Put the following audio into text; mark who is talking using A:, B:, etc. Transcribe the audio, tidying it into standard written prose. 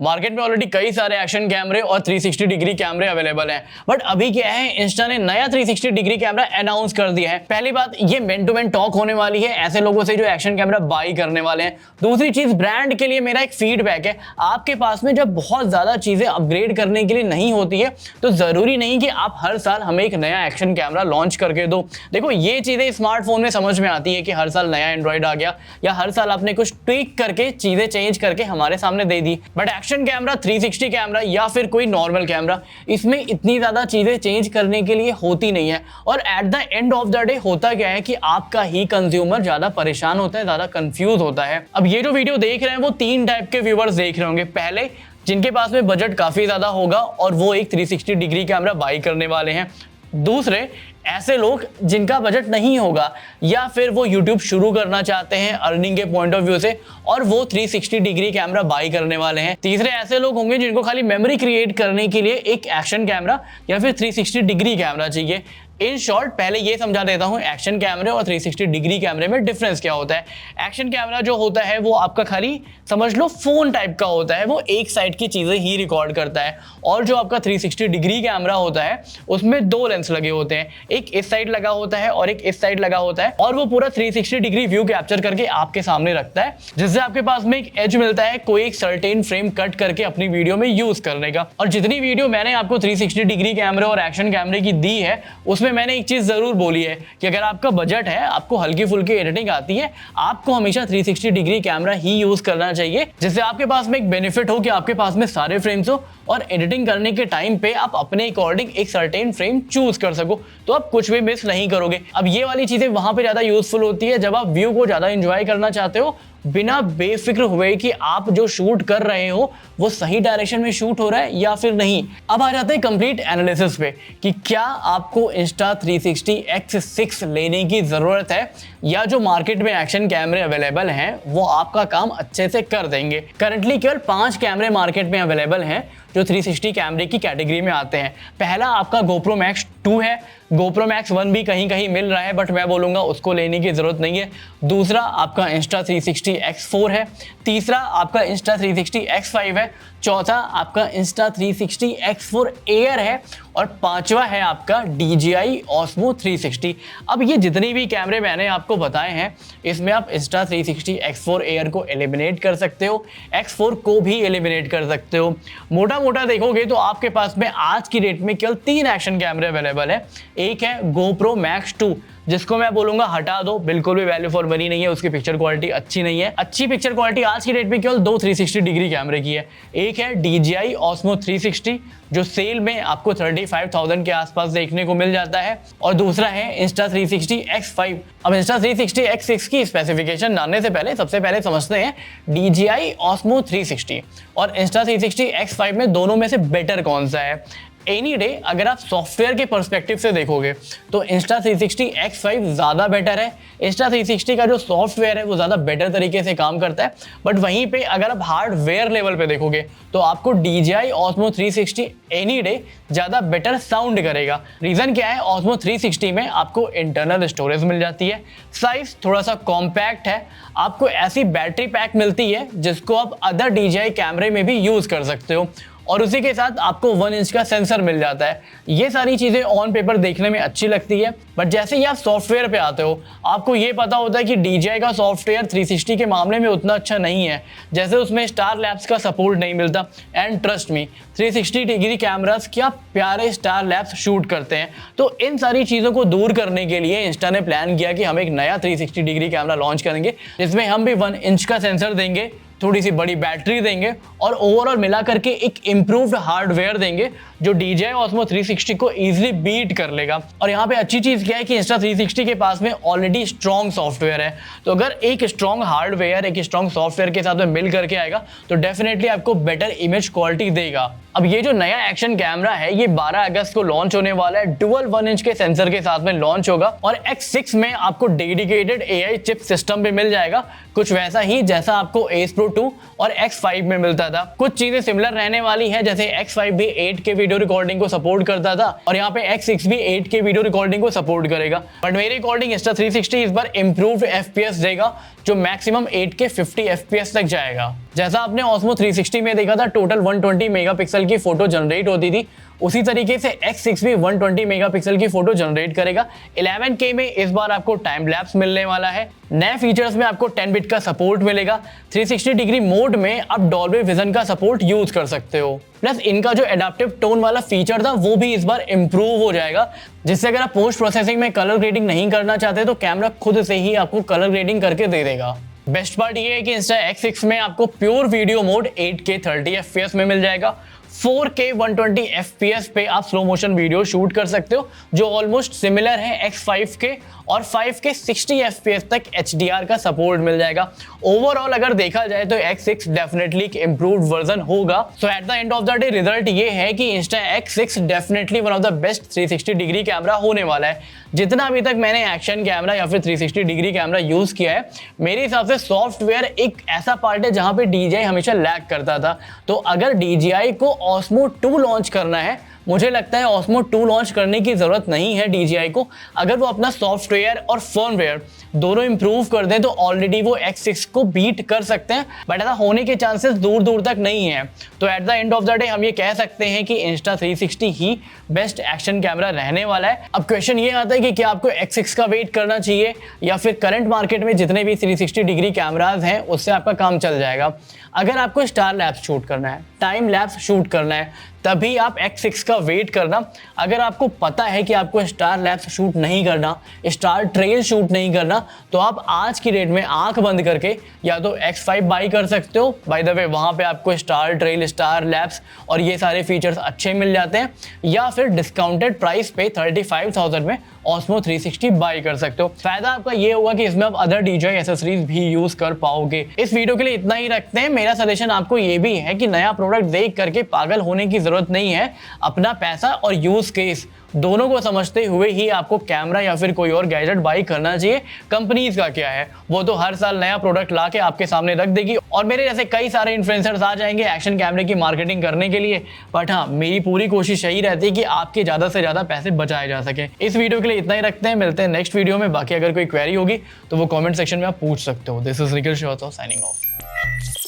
A: Market में already कई सारे एक्शन कैमरे और 360 डिग्री कैमरे अवेलेबल हैं, बट अभी क्या है, इंस्टा ने नया 360 डिग्री कैमरा अनाउंस कर दिया है। पहली बात, ये मैन टू मैन टॉक होने वाली है ऐसे लोगों से जो एक्शन कैमरा बाई करने वाले हैं। दूसरी चीज, ब्रांड के लिए मेरा एक फीडबैक है, आपके पास में जब बहुत ज्यादा चीजें अपग्रेड करने के लिए नहीं होती है तो जरूरी नहीं कि आप हर साल हमें एक नया एक्शन कैमरा लॉन्च करके दो। देखो, ये चीजें स्मार्टफोन में समझ में आती है कि हर साल नया एंड्रॉइड आ गया या हर साल आपने कुछ ट्विक करके चीजें चेंज करके हमारे सामने दे दी, बट एक्शन कैमरा, 360 कैमरा या फिर कोई नॉर्मल कैमरा, इसमें इतनी ज्यादा चीजें चेंज करने के लिए होती नहीं है। और eight the end of the day होता क्या है कि आपका ही कंज्यूमर ज्यादा परेशान होता है, ज्यादा कंफ्यूज होता है। अब ये जो वीडियो देख रहे हैं वो 3 टाइप के व्यूअर्स देख रहे होंगे। पहले, जिनके पास में बजट काफी ज्यादा होगा और वो एक 360 डिग्री कैमरा बाई करने वाले हैं। दूसरे, ऐसे लोग जिनका बजट नहीं होगा या फिर वो YouTube शुरू करना चाहते हैं अर्निंग के पॉइंट ऑफ व्यू से और वो 360 डिग्री कैमरा बाई करने वाले हैं। तीसरे, ऐसे लोग होंगे जिनको खाली मेमोरी क्रिएट करने के लिए एक एक्शन कैमरा या फिर 360 डिग्री कैमरा चाहिए। इन शॉर्ट, पहले ये समझा देता हूं एक्शन कैमरे और 360 डिग्री कैमरे में डिफरेंस क्या होता है। एक्शन कैमरा जो होता है वो आपका खाली समझ लो फोन टाइप का होता है, वो एक साइड की चीजें ही रिकॉर्ड करता है। और जो आपका 360 डिग्री कैमरा होता है उसमें 2 लेंस लगे होते हैं, एक इस साइड लगा होता है और एक इस साइड लगा होता है, और वो पूरा 360 डिग्री व्यू कैप्चर करके आपके सामने रखता है, जिससे आपके पास में एक एज मिलता है कोई एक सर्टेन फ्रेम कट करके अपनी वीडियो में यूज करने का। और जितनी वीडियो मैंने आपको 360 डिग्री कैमरे और एक्शन कैमरे की दी है उसमें मैंने एक चीज जरूर बोली है कि अगर आपका बजट है, आपको हल्की फुल्की एडिटिंग आती है, आपको हमेशा 360 डिग्री कैमरा ही यूज करना चाहिए, जिससे आपके पास में एक बेनिफिट हो कि आपके पास में सारे फ्रेम्स हो और एडिटिंग करने के टाइम पे आप अपने अकॉर्डिंग एक सर्टेन फ्रेम चूज कर सको, तो आप कुछ भी मिस नहीं करोगे। अब ये वाली चीजें वहां पे ज्यादा यूजफुल होती है जब आप व्यू को ज्यादा एंजॉय करना चाहते हो, बिना बेफिक्र हुए कि आप जो शूट कर रहे हो वो सही डायरेक्शन में शूट हो रहा है या फिर नहीं। अब आ जाते हैं कंप्लीट एनालिसिस पे कि क्या आपको इंस्टा 360 X6 लेने की जरूरत है या जो मार्केट में एक्शन कैमरे अवेलेबल हैं वो आपका काम अच्छे से कर देंगे। करंटली केवल 5 कैमरे मार्केट में अवेलेबल हैं जो 360 कैमरे की कैटेगरी में आते हैं। पहला आपका GoPro Max 2 है, GoPro Max 1 भी कहीं कहीं मिल रहा है बट मैं बोलूंगा उसको लेने की जरूरत नहीं है। दूसरा आपका इंस्टा 360 X4 है। तीसरा आपका इंस्टा 360 X5 है। चौथा आपका इंस्टा 360 X4 Air है और पांचवा है आपका DJI Osmo 360। अब ये जितनी भी कैमरे मैंने आपको बताए हैं इसमें आप इंस्टा 360 X4 Air को एलिमिनेट कर सकते हो, X4 को भी एलिमिनेट कर सकते हो। मोटा देखोगे तो आपके पास में आज की डेट में केवल 3 एक्शन कैमरे अवेलेबल है। एक है GoPro Max 2, जिसको मैं बोलूंगा हटा दो, बिल्कुल भी वैल्यू फॉर मनी नहीं है, उसकी पिक्चर क्वालिटी अच्छी नहीं है। अच्छी पिक्चर क्वालिटी आज की डेट में केवल 2 360 डिग्री कैमरे की है। एक है DJI Osmo 360 जो सेल में आपको 35,000 के आसपास देखने को मिल जाता है, और दूसरा है इंस्टा 360 X5। अब इंस्टा 360 X6 की स्पेसिफिकेशन जानने से पहले सबसे पहले समझते हैं DJI Osmo 360 और इंस्टा 360 X5 में दोनों में से बेटर कौन सा है। एनी डे अगर आप सॉफ्टवेयर के पर्सपेक्टिव से देखोगे तो इंस्टा 360 X5 ज़्यादा बेटर है। इंस्टा 360 का जो सॉफ्टवेयर है वो ज़्यादा बेटर तरीके से काम करता है, बट वहीं पे अगर आप हार्डवेयर लेवल पे देखोगे तो आपको DJI Osmo 360 एनी डे ज़्यादा बेटर साउंड करेगा। रीज़न क्या है, Osmo 360 में आपको इंटरनल स्टोरेज मिल जाती है, साइज थोड़ा सा कॉम्पैक्ट है, आपको ऐसी बैटरी पैक मिलती है जिसको आप अदर DJI कैमरे में भी यूज़ कर सकते हो, और उसी के साथ आपको 1 इंच का सेंसर मिल जाता है। ये सारी चीज़ें ऑन पेपर देखने में अच्छी लगती है, बट जैसे ही आप सॉफ्टवेयर पे आते हो आपको ये पता होता है कि DJI का सॉफ्टवेयर 360 के मामले में उतना अच्छा नहीं है, जैसे उसमें स्टार लैब्स का सपोर्ट नहीं मिलता। And trust me, 360 degree cameras क्या प्यारे स्टार लैब्स शूट करते हैं। तो इन सारी चीज़ों को दूर करने के लिए इंस्टा ने प्लान किया कि हम एक नया 360 डिग्री कैमरा लॉन्च करेंगे, जिसमें हम भी 1 इंच का सेंसर देंगे, थोड़ी सी बड़ी बैटरी देंगे और ओवरऑल मिला करके एक इम्प्रूव्ड हार्डवेयर देंगे जो DJI Osmo 360 को इजीली बीट कर लेगा। और यहाँ पे अच्छी चीज़ क्या है कि इंस्टा 360 के पास में ऑलरेडी स्ट्रॉन्ग सॉफ्टवेयर है, तो अगर एक स्ट्रॉन्ग हार्डवेयर एक स्ट्रॉन्ग सॉफ्टवेयर के साथ में मिल करके आएगा तो डेफिनेटली आपको बेटर इमेज क्वालिटी देगा। अब ये जो नया एक्शन कैमरा है ये 12 अगस्त को लॉन्च होने वाला है, डुअल 1 इंच के सेंसर के साथ में लॉन्च होगा और X6 में आपको डेडिकेटेड AI चिप सिस्टम भी मिल जाएगा कुछ वैसा ही जैसा आपको Ace Pro 2 और X5 में मिलता था। कुछ चीजें सिमिलर रहने वाली है, जैसे X5 भी 8K वीडियो रिकॉर्डिंग को सपोर्ट करता था और यहाँ पे X6 भी 8K वीडियो रिकॉर्डिंग को सपोर्ट करेगा। बट मेरे अकॉर्डिंग Insta360 इस बार इंप्रूव्ड FPS देगा जो मैक्सिमम 8K 50 FPS तक जाएगा। जैसा आपने Osmo 360 में देखा था टोटल 120 मेगापिक्सल की फोटो जनरेट होती थी, उसी तरीके से X6 भी 120 मेगापिक्सल की फोटो जनरेट करेगा। 11K में इस बार आपको टाइम लैप्स मिलने वाला है। नए फीचर्स में आपको 10 बिट का सपोर्ट मिलेगा। 360 डिग्री मोड में आप डॉल्बी विजन का सपोर्ट यूज कर सकते हो। प्लस इनका जो एडाप्टिव टोन वाला फीचर था वो भी इस बार इंप्रूव हो जाएगा, जिससे अगर आप पोस्ट प्रोसेसिंग में कलर ग्रेडिंग नहीं करना चाहते तो कैमरा खुद से ही आपको कलर ग्रेडिंग करके दे देगा। बेस्ट पार्ट ये है कि Insta X6 में आपको pure video mode 8K 30 FPS में मिल जाएगा। 4K 120 FPS पे आप स्लो मोशन वीडियो शूट कर सकते हो, जो ऑलमोस्ट सिमिलर है X5 के, और 5K 60 FPS तक HDR का सपोर्ट मिल जाएगा। ओवरऑल अगर देखा जाए तो X6 डेफिनेटली एक इंप्रूव्ड वर्जन होगा। So at the end of the day result ये है कि Insta X6 definitely one of the best 360 degree camera होने वाला है। जितना अभी तक मैंने एक्शन कैमरा या फिर 360 डिग्री कैमरा यूज किया है, मेरे हिसाब से सॉफ्टवेयर एक ऐसा पार्ट है जहां पे DJI हमेशा लैग करता था। तो अगर DJI को Osmo 2 लॉन्च करना है, मुझे लगता है Osmo 2 लॉन्च करने की जरूरत नहीं है DJI को। अगर वो अपना सॉफ्टवेयर और फर्मवेयर दोनों इंप्रूव कर दें तो ऑलरेडी वो X6 को बीट कर सकते हैं, बट ऐसा होने के चांसेस दूर दूर तक नहीं है। तो eight the end of the day हम ये कह सकते हैं कि Insta360 ही बेस्ट एक्शन कैमरा रहने वाला है। अब क्वेश्चन ये आता है कि क्या आपको X6 का वेट करना चाहिए या फिर करंट मार्केट में जितने भी 360 डिग्री कैमराज हैं उससे आपका काम चल जाएगा। अगर आपको स्टार लैप्स शूट करना है, टाइम लैप्स शूट करना है, तभी आप X6 का वेट करना। अगर आपको पता है कि आपको स्टार लैप्स शूट नहीं करना, स्टार ट्रेल शूट नहीं करना, तो आप आज की डेट में आंख बंद करके या तो X5 बाई कर सकते हो। बाय द वे वहाँ पे आपको स्टार ट्रेल, स्टार लैप्स और ये सारे फीचर्स अच्छे मिल जाते हैं, या फिर डिस्काउंटेड प्राइस पे 35,000 में Osmo 360 बाई कर सकते हो। फायदा आपका ये होगा कि इसमें आप अदर DJI एसेसरीज भी यूज कर पाओगे। इस वीडियो के लिए इतना ही रखते हैं। मेरा सजेशन आपको ये भी है कि नया प्रोडक्ट देख करके पागल होने की जरूरत नहीं है। अपना पैसा और यूज केस दोनों को समझते हुए ही आपको कैमरा या फिर कोई और गैजेट बाई करना चाहिए। कंपनीज का क्या है, वो तो हर साल नया प्रोडक्ट ला के आपके सामने रख देगी और मेरे जैसे कई सारे इन्फ्लुएंसर्स आ जाएंगे एक्शन कैमरे की मार्केटिंग करने के लिए। बट हाँ, मेरी पूरी कोशिश यही रहती है कि आपके ज़्यादा से ज़्यादा पैसे बचाए जा सके। इस वीडियो के लिए इतना ही रखते हैं, मिलते हैं नेक्स्ट वीडियो में। बाकी अगर कोई क्वेरी होगी तो वो कॉमेंट सेक्शन में आप पूछ सकते हो। This is Nikhil Shrivastava signing of.